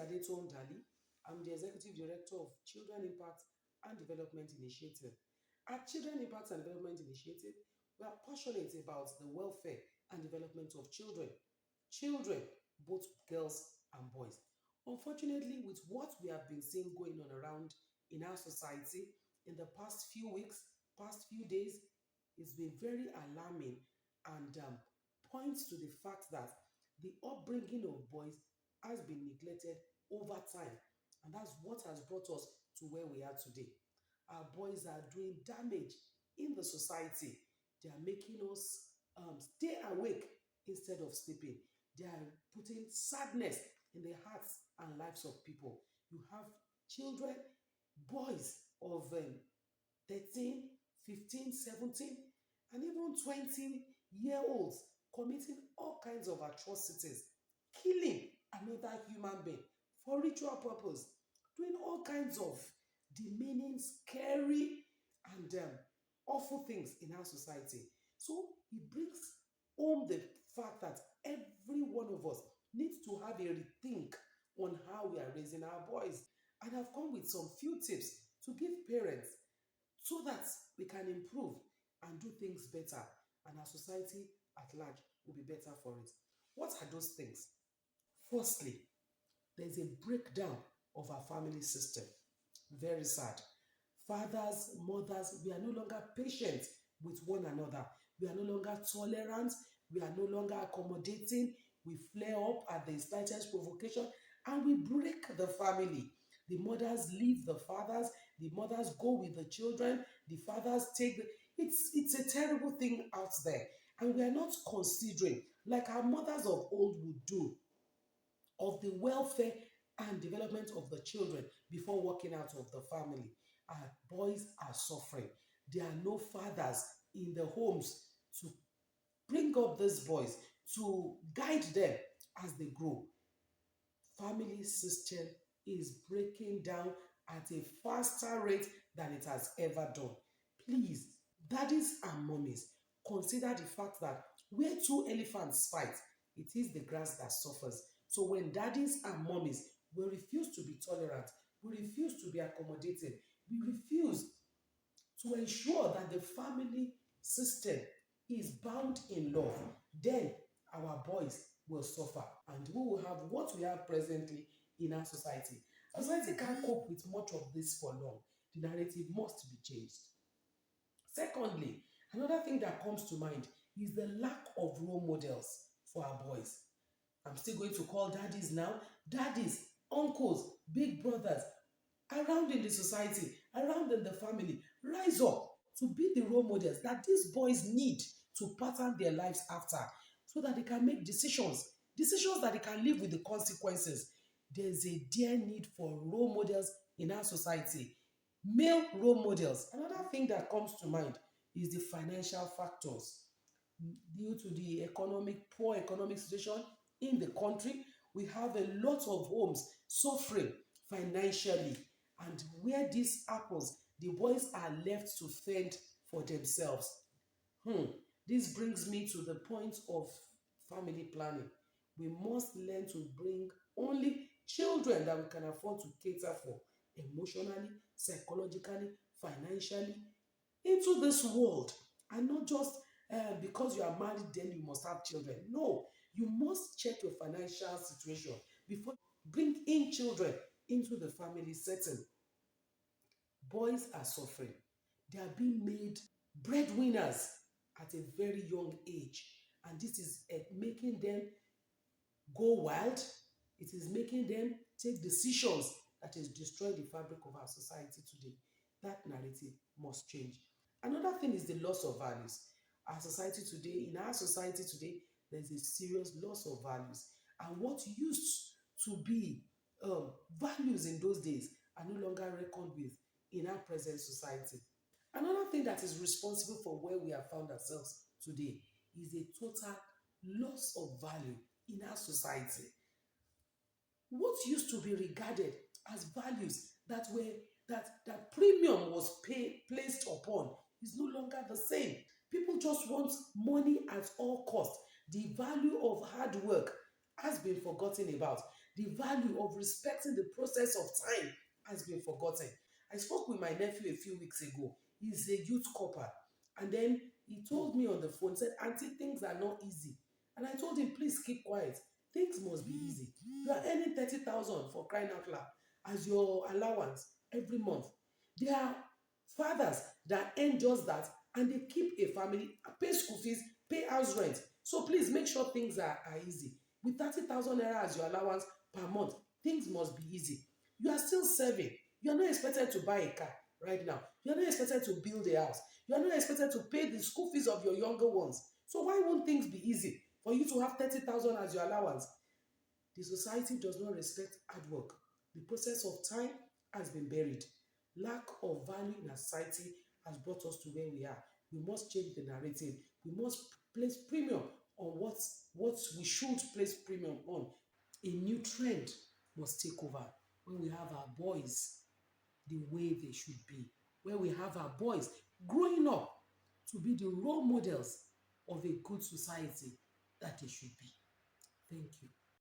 Adeton Dali. I'm the Executive Director of Children Impact and Development Initiative. At Children Impact and Development Initiative, we are passionate about the welfare and development of children. Children, both girls and boys. Unfortunately, with what we have been seeing going on around in our society in the past few weeks, past few days, it's been very alarming and points to the fact that the upbringing of boys has been neglected over time. And that's what has brought us to where we are today. Our boys are doing damage in the society. They are making us stay awake instead of sleeping. They are putting sadness in the hearts and lives of people. You have children, boys of 13, 15, 17, and even 20-year-olds committing all kinds of atrocities, killing another human being for ritual purpose, doing all kinds of demeaning, scary, and awful things in our society. So it brings home the fact that every one of us needs to have a rethink on how we are raising our boys. And I've come with some few tips to give parents so that we can improve and do things better, and our society at large will be better for it. What are those things? Firstly, there's a breakdown of our family system. Very sad. Fathers, mothers, we are no longer patient with one another. We are no longer tolerant. We are no longer accommodating. We flare up at the slightest provocation and we break the family. The mothers leave the fathers. The mothers go with the children. The fathers take the. It's a terrible thing out there. And we are not considering, like our mothers of old would do, of the welfare and development of the children before walking out of the family. Our boys are suffering. There are no fathers in the homes to bring up these boys, to guide them as they grow. Family system is breaking down at a faster rate than it has ever done. Please, daddies and mummies, consider the fact that where two elephants fight, it is the grass that suffers. So when daddies and mummies will refuse to be tolerant, we refuse to be accommodating, we refuse to ensure that the family system is bound in love, then our boys will suffer and we will have what we have presently in our society. Society can't cope with much of this for long. The narrative must be changed. Secondly, another thing that comes to mind is the lack of role models for our boys. I'm still going to call daddies now. Daddies, uncles, big brothers, around in the society, around in the family, rise up to be the role models that these boys need to pattern their lives after so that they can make decisions that they can live with the consequences. There's a dear need for role models in our society, male role models. Another thing that comes to mind is the financial factors. Due to the poor economic situation in the country, we have a lot of homes suffering financially. And where this happens, the boys are left to fend for themselves. This brings me to the point of family planning. We must learn to bring only children that we can afford to cater for emotionally, psychologically, financially into this world, and not just because you are married then you must have children. No, you must check your financial situation before you bring in children into the family setting. Boys are suffering. They are being made breadwinners at a very young age, and this is making them go wild. It is making them take decisions that is destroying the fabric of our society today. That narrative must change. Another thing is the loss of values. In our society today, there's a serious loss of values. And what used to be values in those days are no longer reckoned with in our present society. Another thing that is responsible for where we have found ourselves today is a total loss of value in our society. What used to be regarded as values that premium was placed upon is no longer the same. People just want money at all costs. The value of hard work has been forgotten about. The value of respecting the process of time has been forgotten. I spoke with my nephew a few weeks ago. He's a youth corper. And then he told me on the phone, said, Auntie, things are not easy. And I told him, please keep quiet. Things must be easy. You are earning 30,000 for crying out loud as your allowance every month. There are fathers that earn just that and they keep a family, pay school fees, pay house rent. So please make sure things are easy. With 30,000 naira as your allowance per month, things must be easy. You are still serving. You are not expected to buy a car right now. You are not expected to build a house. You are not expected to pay the school fees of your younger ones. So why won't things be easy for you to have 30,000 as your allowance? The society does not respect hard work. The process of time has been buried. Lack of value in our society has brought us to where we are. We must change the narrative. We must place premium on what we should place premium on. A new trend must take over when we have our boys the way they should be, where we have our boys growing up to be the role models of a good society that they should be. Thank you.